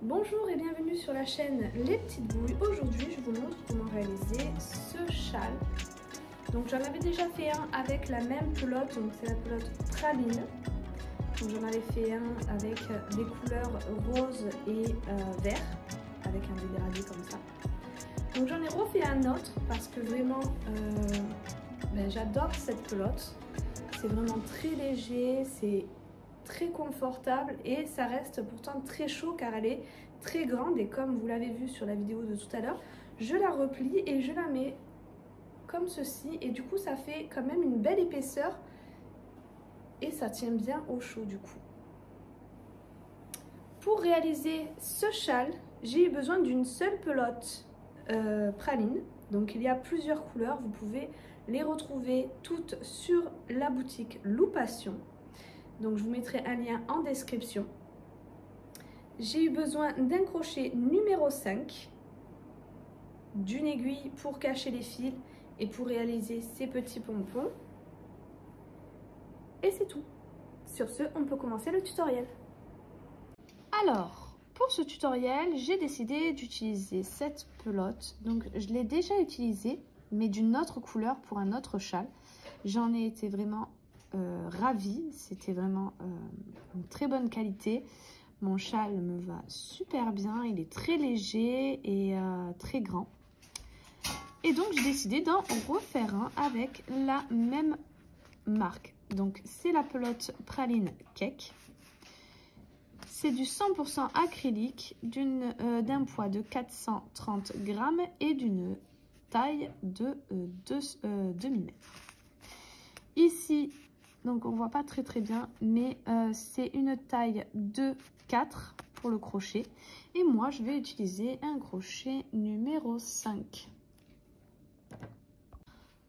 Bonjour et bienvenue sur la chaîne Les Petites Bouilles. Aujourd'hui, je vous montre comment réaliser ce châle. Donc j'en avais déjà fait un avec la même pelote, donc c'est la pelote praline. Donc j'en avais fait un avec des couleurs rose et vert, avec un dégradé comme ça. Donc j'en ai refait un autre parce que vraiment j'adore cette pelote. C'est vraiment très léger, c'est très confortable et ça reste pourtant très chaud car elle est très grande et comme vous l'avez vu sur la vidéo de tout à l'heure, je la replie et je la mets comme ceci et du coup ça fait quand même une belle épaisseur et ça tient bien au chaud du coup. Pour réaliser ce châle, j'ai eu besoin d'une seule pelote praline. Donc il y a plusieurs couleurs, vous pouvez les retrouver toutes sur la boutique Loupation. Donc je vous mettrai un lien en description. J'ai eu besoin d'un crochet numéro 5, d'une aiguille pour cacher les fils et pour réaliser ces petits pompons. Et c'est tout. Sur ce, on peut commencer le tutoriel. Alors, pour ce tutoriel, j'ai décidé d'utiliser cette pelote. Donc je l'ai déjà utilisée, mais d'une autre couleur pour un autre châle. J'en ai été vraiment ravie, c'était vraiment une très bonne qualité. Mon châle me va super bien, il est très léger et très grand. Et donc j'ai décidé d'en refaire un avec la même marque. Donc c'est la pelote praline Cake. C'est du 100% acrylique, d'un poids de 430 grammes et d'une taille de 2 mm. Ici, donc on voit pas très bien, mais c'est une taille de 4 pour le crochet. Et moi, je vais utiliser un crochet numéro 5.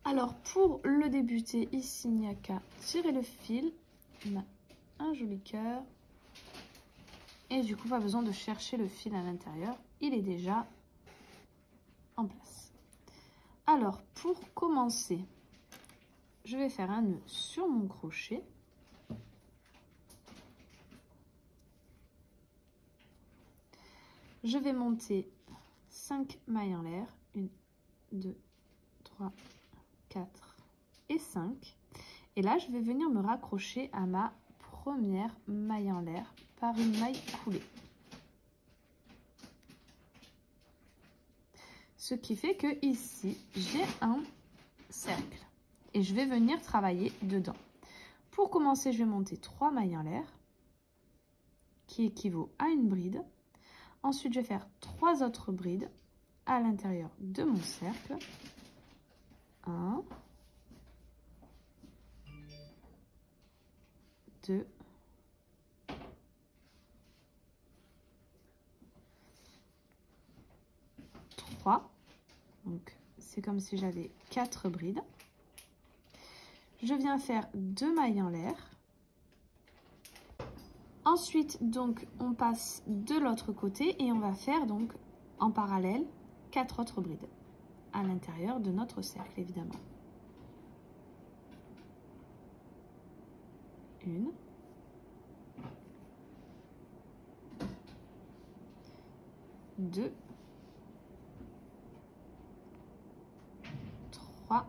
Alors, pour le débuter, ici, il n'y a qu'à tirer le fil. On a un joli cœur. Et du coup, pas besoin de chercher le fil à l'intérieur. Il est déjà en place. Alors, pour commencer, je vais faire un nœud sur mon crochet. Je vais monter 5 mailles en l'air. 1, 2, 3, 4 et 5. Et là, je vais venir me raccrocher à ma première maille en l'air par une maille coulée. Ce qui fait que ici, j'ai un cercle. Et je vais venir travailler dedans. Pour commencer, je vais monter 3 mailles en l'air, qui équivaut à une bride. Ensuite, je vais faire 3 autres brides à l'intérieur de mon cercle. 1, 2, 3. Donc, c'est comme si j'avais 4 brides. Je viens faire 2 mailles en l'air. Ensuite, donc, on passe de l'autre côté et on va faire donc en parallèle 4 autres brides à l'intérieur de notre cercle, évidemment. 1, 2, 3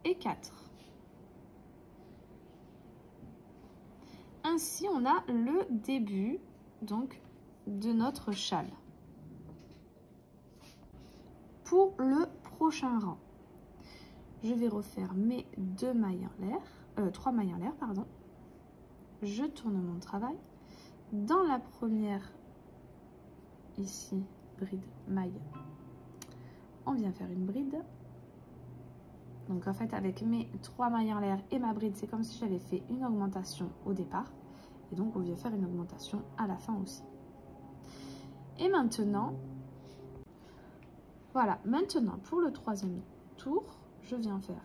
et 4. Ainsi, on a le début donc de notre châle. Pour le prochain rang, je vais refaire mes 2 mailles en l'air, 3 mailles en l'air, pardon. Je tourne mon travail. Dans la première, ici, bride, maille, on vient faire une bride. Donc en fait, avec mes 3 mailles en l'air et ma bride, c'est comme si j'avais fait une augmentation au départ. Et donc on vient faire une augmentation à la fin aussi. Et maintenant, voilà, maintenant pour le troisième tour, je viens faire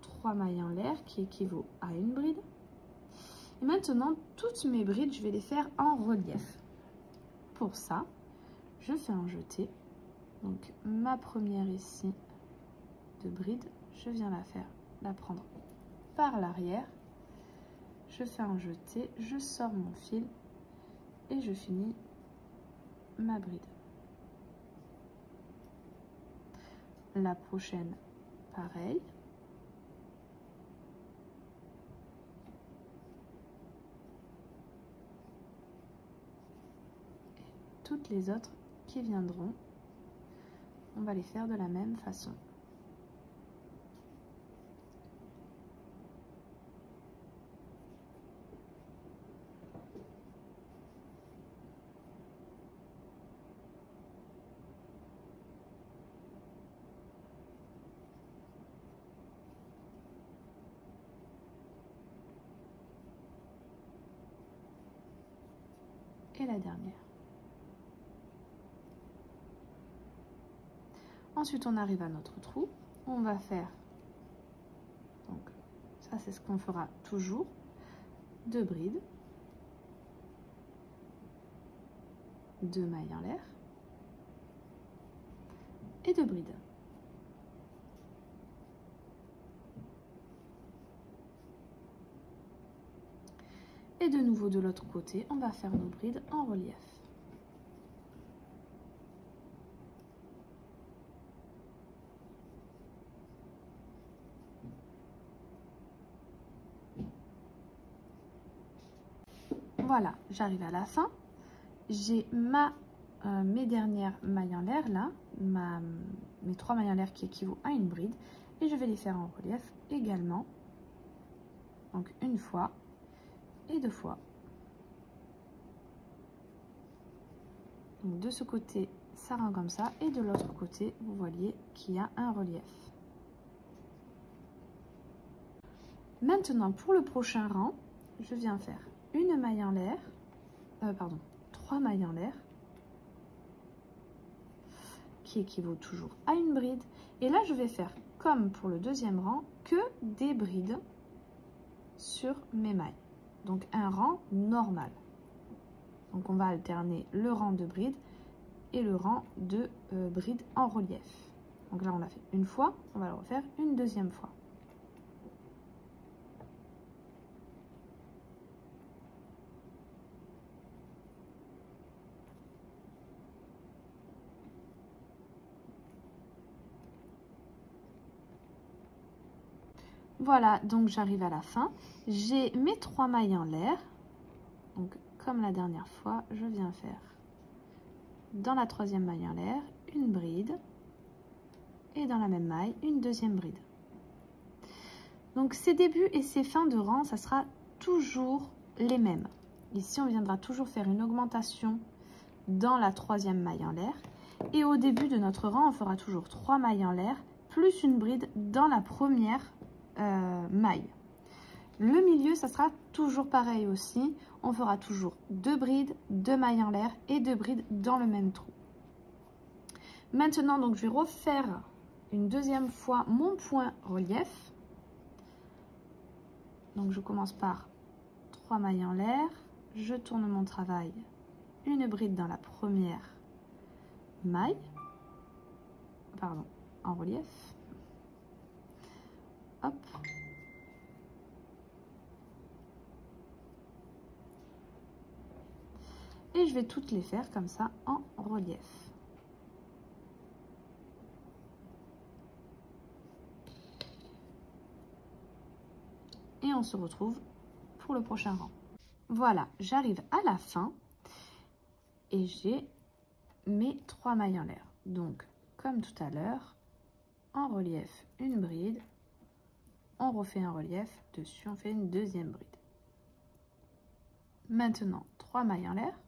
3 mailles en l'air qui équivaut à une bride. Et maintenant, toutes mes brides, je vais les faire en relief. Pour ça, je fais un jeté. Donc ma première ici de bride, je viens la prendre par l'arrière je fais un jeté, je sors mon fil et je finis ma bride. La prochaine, pareil. Et toutes les autres qui viendront, on va les faire de la même façon. Et la dernière. Ensuite, on arrive à notre trou. On va faire, donc ça c'est ce qu'on fera toujours, 2 brides, 2 mailles en l'air et 2 brides. Et de nouveau de l'autre côté, on va faire nos brides en relief. Voilà, j'arrive à la fin. J'ai mes dernières mailles en l'air là, mes 3 mailles en l'air qui équivaut à une bride. Et je vais les faire en relief également. Donc une fois et 2 fois. Donc de ce côté, ça rend comme ça. Et de l'autre côté, vous voyez qu'il y a un relief. Maintenant, pour le prochain rang, je viens faire une maille en l'air, 3 mailles en l'air, qui équivaut toujours à une bride. Et là, je vais faire, comme pour le deuxième rang, que des brides sur mes mailles. Donc un rang normal. Donc on va alterner le rang de brides et le rang de brides en relief. Donc là, on l'a fait une fois, on va le refaire une deuxième fois. Voilà, donc j'arrive à la fin. J'ai mes 3 mailles en l'air. Donc, comme la dernière fois, je viens faire dans la 3e maille en l'air une bride. Et dans la même maille, une deuxième bride. Donc, ces débuts et ces fins de rang, ça sera toujours les mêmes. Ici, on viendra toujours faire une augmentation dans la 3e maille en l'air. Et au début de notre rang, on fera toujours 3 mailles en l'air, plus une bride dans la première maille. Le milieu, ça sera toujours pareil aussi. On fera toujours 2 brides, 2 mailles en l'air et 2 brides dans le même trou. Maintenant, donc, je vais refaire une deuxième fois mon point relief. Donc, je commence par 3 mailles en l'air. Je tourne mon travail, une bride dans la première maille, en relief. Hop. Et je vais toutes les faire comme ça en relief. Et on se retrouve pour le prochain rang. Voilà, j'arrive à la fin et j'ai mes 3 mailles en l'air. Donc, comme tout à l'heure, en relief, une bride. On refait un relief, dessus on fait une deuxième bride. Maintenant, 3 mailles en l'air.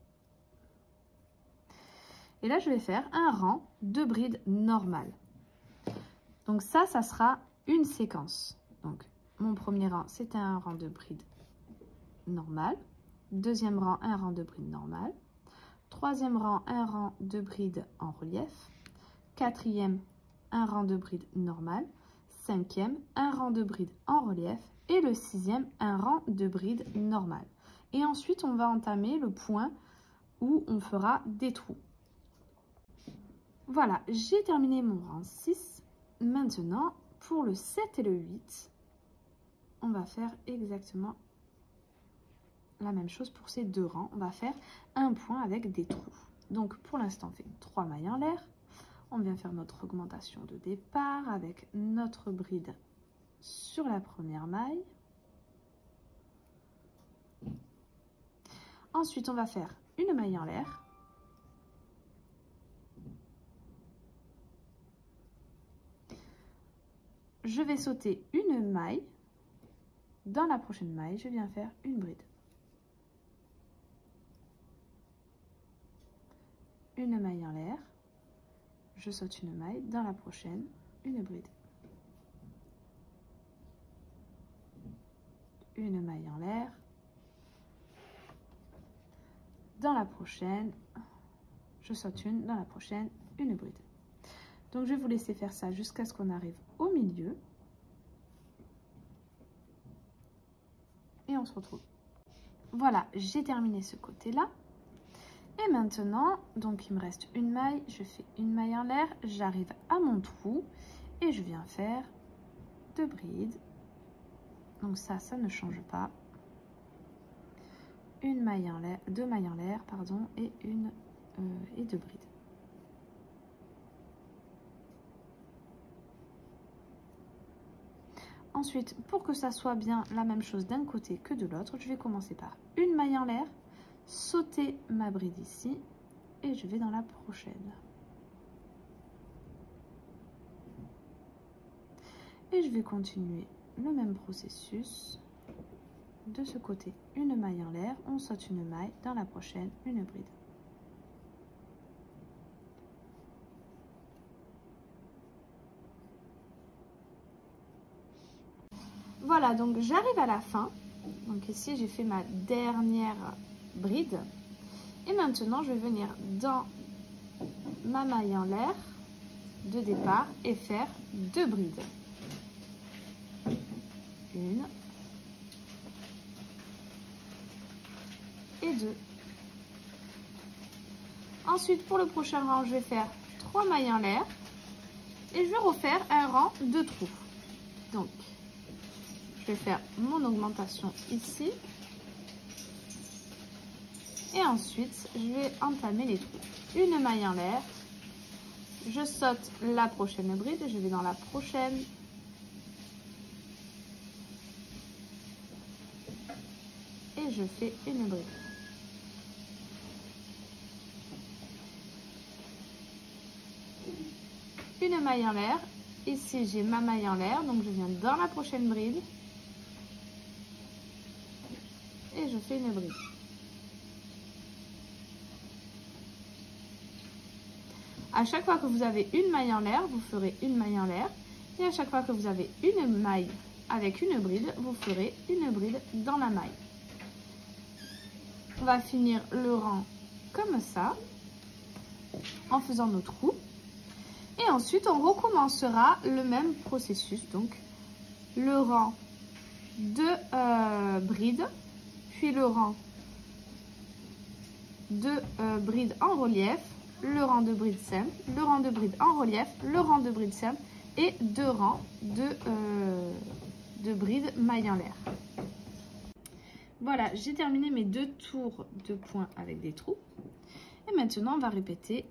Et là, je vais faire un rang de brides normales. Donc ça sera une séquence. Donc, mon premier rang, c'était un rang de brides normal. Deuxième rang, un rang de brides normal. Troisième rang, un rang de brides en relief. Quatrième, un rang de brides normal. Cinquième, un rang de brides en relief. Et le sixième, un rang de brides normal. Et ensuite, on va entamer le point où on fera des trous. Voilà, j'ai terminé mon rang 6. Maintenant, pour le 7 et le 8, on va faire exactement la même chose pour ces 2 rangs. On va faire un point avec des trous. Donc pour l'instant, on fait 3 mailles en l'air. On vient faire notre augmentation de départ avec notre bride sur la première maille. Ensuite, on va faire une maille en l'air. Je vais sauter une maille. Dans la prochaine maille, je viens faire une bride. Une maille en l'air. Je saute une maille. Dans la prochaine, une bride. Une maille en l'air. Dans la prochaine, je saute une. Dans la prochaine, une bride. Donc, je vais vous laisser faire ça jusqu'à ce qu'on arrive au milieu. Et on se retrouve. Voilà, j'ai terminé ce côté-là. Et maintenant, donc il me reste une maille. Je fais une maille en l'air. J'arrive à mon trou et je viens faire 2 brides. Donc ça ne change pas. Une maille en l'air, 2 mailles en l'air, pardon, et 2 brides. Ensuite, pour que ça soit bien la même chose d'un côté que de l'autre, je vais commencer par une maille en l'air, sauter ma bride ici et je vais dans la prochaine. Et je vais continuer le même processus de ce côté. Une maille en l'air, on saute une maille, dans la prochaine, une bride. Voilà, donc j'arrive à la fin. Donc ici, j'ai fait ma dernière bride. Et maintenant, je vais venir dans ma maille en l'air de départ et faire 2 brides. Une et 2. Ensuite, pour le prochain rang, je vais faire 3 mailles en l'air et je vais refaire un rang de trous. Donc, je vais faire mon augmentation ici et ensuite je vais entamer les trous. Une maille en l'air, je saute la prochaine bride, je vais dans la prochaine et je fais une bride. Une maille en l'air, ici j'ai ma maille en l'air, donc je viens dans la prochaine bride et je fais une bride. À chaque fois que vous avez une maille en l'air, vous ferez une maille en l'air. Et à chaque fois que vous avez une maille avec une bride, vous ferez une bride dans la maille. On va finir le rang comme ça, en faisant nos trous. Et ensuite, on recommencera le même processus. Donc, le rang de brides, puis le rang de brides en relief, le rang de brides simples, le rang de brides en relief, le rang de brides simples et 2 rangs de brides mailles en l'air. Voilà, j'ai terminé mes 2 tours de points avec des trous. Et maintenant, on va répéter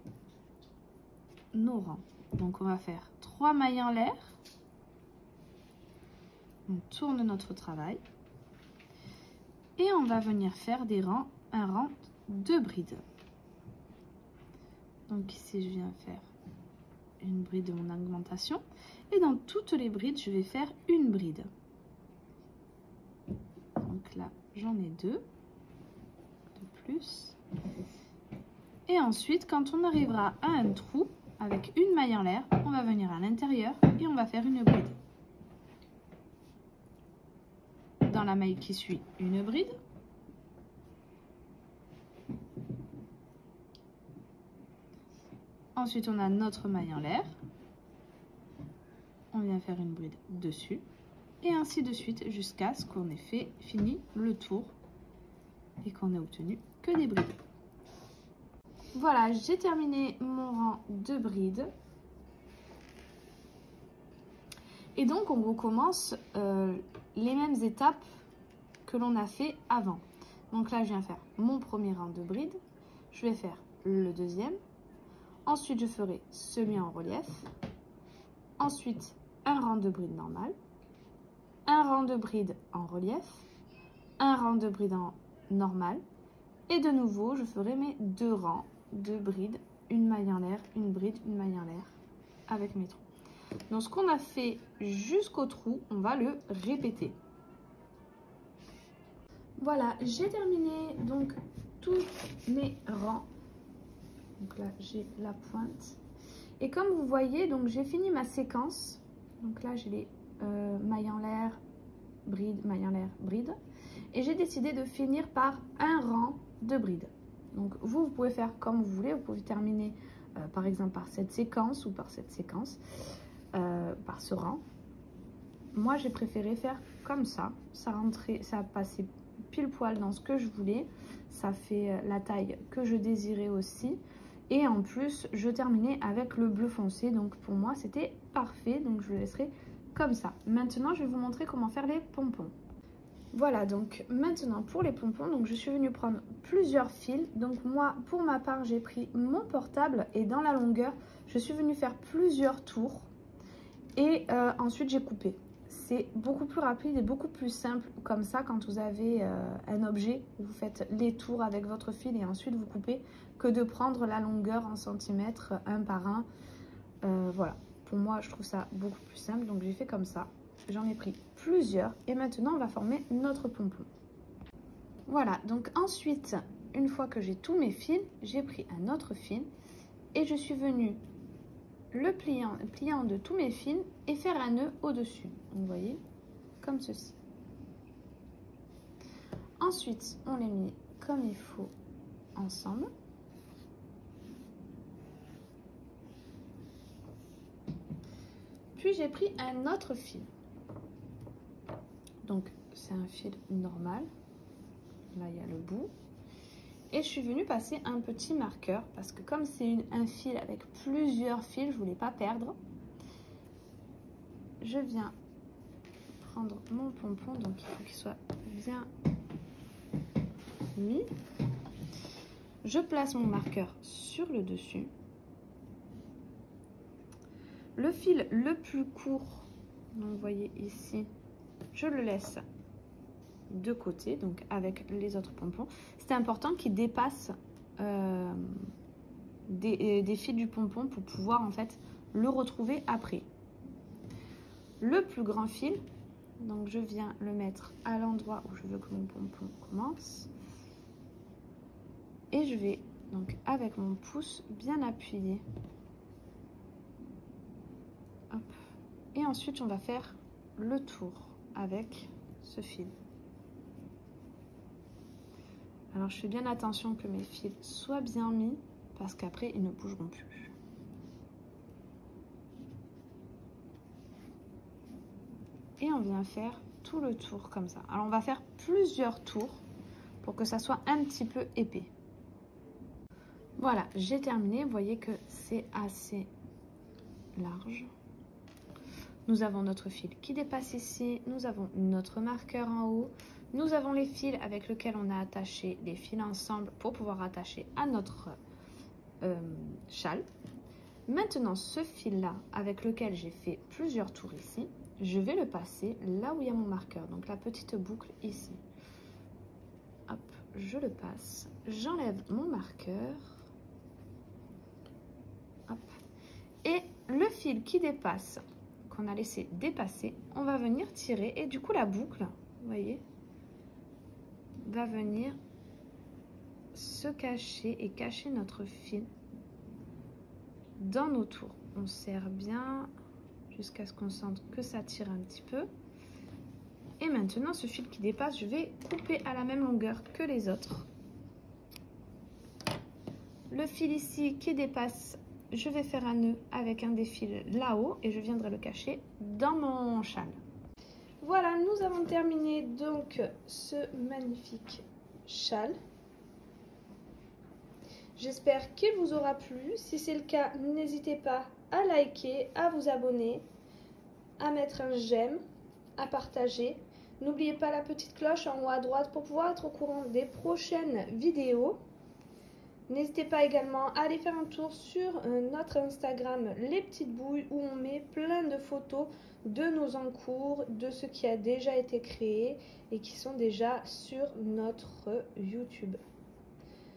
nos rangs. Donc, on va faire 3 mailles en l'air. On tourne notre travail. Et on va venir faire un rang de brides. Donc ici, je viens faire une bride de mon augmentation. Et dans toutes les brides, je vais faire une bride. Donc là, j'en ai 2 de plus. Et ensuite, quand on arrivera à un trou, avec une maille en l'air, on va venir à l'intérieur et on va faire une bride. Dans la maille qui suit, une bride. Ensuite, on a notre maille en l'air. On vient faire une bride dessus. Et ainsi de suite jusqu'à ce qu'on ait fini le tour et qu'on ait obtenu que des brides. Voilà, j'ai terminé mon rang de brides. Et donc, on recommence les mêmes étapes que l'on a fait avant. Donc là, je viens faire mon premier rang de bride. Je vais faire le deuxième. Ensuite, je ferai celui en relief. Ensuite, un rang de bride normal. Un rang de bride en relief. Un rang de bride en normal. Et de nouveau, je ferai mes 2 rangs de bride. Une maille en l'air, une bride, une maille en l'air avec mes trous. Donc, ce qu'on a fait jusqu'au trou, on va le répéter. Voilà, j'ai terminé donc tous mes rangs. Donc là, j'ai la pointe. Et comme vous voyez, donc j'ai fini ma séquence. Donc là, j'ai les mailles en l'air, bride, maille en l'air, bride. Et j'ai décidé de finir par un rang de bride. Donc vous pouvez faire comme vous voulez. Vous pouvez terminer par exemple par cette séquence ou par cette séquence, par ce rang. Moi, j'ai préféré faire comme ça. Ça rentrait, ça passait pile poil dans ce que je voulais. Ça fait la taille que je désirais aussi. Et en plus, je terminais avec le bleu foncé. Donc pour moi, c'était parfait. Donc je le laisserai comme ça. Maintenant, je vais vous montrer comment faire les pompons. Voilà, donc maintenant pour les pompons, donc je suis venue prendre plusieurs fils. Donc moi, pour ma part, j'ai pris mon portable et dans la longueur, je suis venue faire plusieurs tours. Et ensuite, j'ai coupé. C'est beaucoup plus rapide et beaucoup plus simple comme ça quand vous avez un objet. Vous faites les tours avec votre fil et ensuite vous coupez que de prendre la longueur en centimètres un par un. Voilà, pour moi, je trouve ça beaucoup plus simple. Donc j'ai fait comme ça. J'en ai pris plusieurs et maintenant on va former notre pompon. Voilà, donc ensuite, une fois que j'ai tous mes fils, j'ai pris un autre fil et je suis venue le pliant de tous mes fils et faire un nœud au-dessus. Donc vous voyez, comme ceci. Ensuite, on les met comme il faut ensemble. Puis j'ai pris un autre fil. Donc c'est un fil normal. Là, il y a le bout. Et je suis venue passer un petit marqueur parce que comme c'est un fil avec plusieurs fils, je ne voulais pas perdre. Je viens prendre mon pompon, donc il faut qu'il soit bien mis. Je place mon marqueur sur le dessus. Le fil le plus court, donc vous voyez ici, je le laisse de côté, donc avec les autres pompons. C'est important qu'il dépasse des fils du pompon pour pouvoir en fait le retrouver après. Le plus grand fil, donc je viens le mettre à l'endroit où je veux que mon pompon commence. Et je vais donc avec mon pouce bien appuyer. Hop. Et ensuite on va faire le tour avec ce fil. Alors je fais bien attention que mes fils soient bien mis parce qu'après ils ne bougeront plus. Et on vient faire tout le tour comme ça. Alors on va faire plusieurs tours pour que ça soit un petit peu épais. Voilà, j'ai terminé. Vous voyez que c'est assez large. Nous avons notre fil qui dépasse ici. Nous avons notre marqueur en haut. Nous avons les fils avec lesquels on a attaché les fils ensemble pour pouvoir attacher à notre châle. Maintenant, ce fil-là avec lequel j'ai fait plusieurs tours ici, je vais le passer là où il y a mon marqueur. Donc la petite boucle ici. Hop, je le passe. J'enlève mon marqueur. Hop. Et le fil qui dépasse, qu'on a laissé dépasser, on va venir tirer. Et du coup, la boucle, vous voyez, va venir se cacher et cacher notre fil dans nos tours. On serre bien jusqu'à ce qu'on sente que ça tire un petit peu. Et maintenant, ce fil qui dépasse, je vais couper à la même longueur que les autres. Le fil ici qui dépasse, je vais faire un nœud avec un des fils là-haut et je viendrai le cacher dans mon châle. Voilà, nous avons terminé donc ce magnifique châle. J'espère qu'il vous aura plu. Si c'est le cas, n'hésitez pas à liker, à vous abonner, à mettre un j'aime, à partager. N'oubliez pas la petite cloche en haut à droite pour pouvoir être au courant des prochaines vidéos. N'hésitez pas également à aller faire un tour sur notre Instagram Les Petites Bouilles où on met plein de photos de nos encours, de ce qui a déjà été créé et qui sont déjà sur notre YouTube.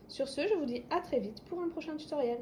Sur ce, je vous dis à très vite pour un prochain tutoriel.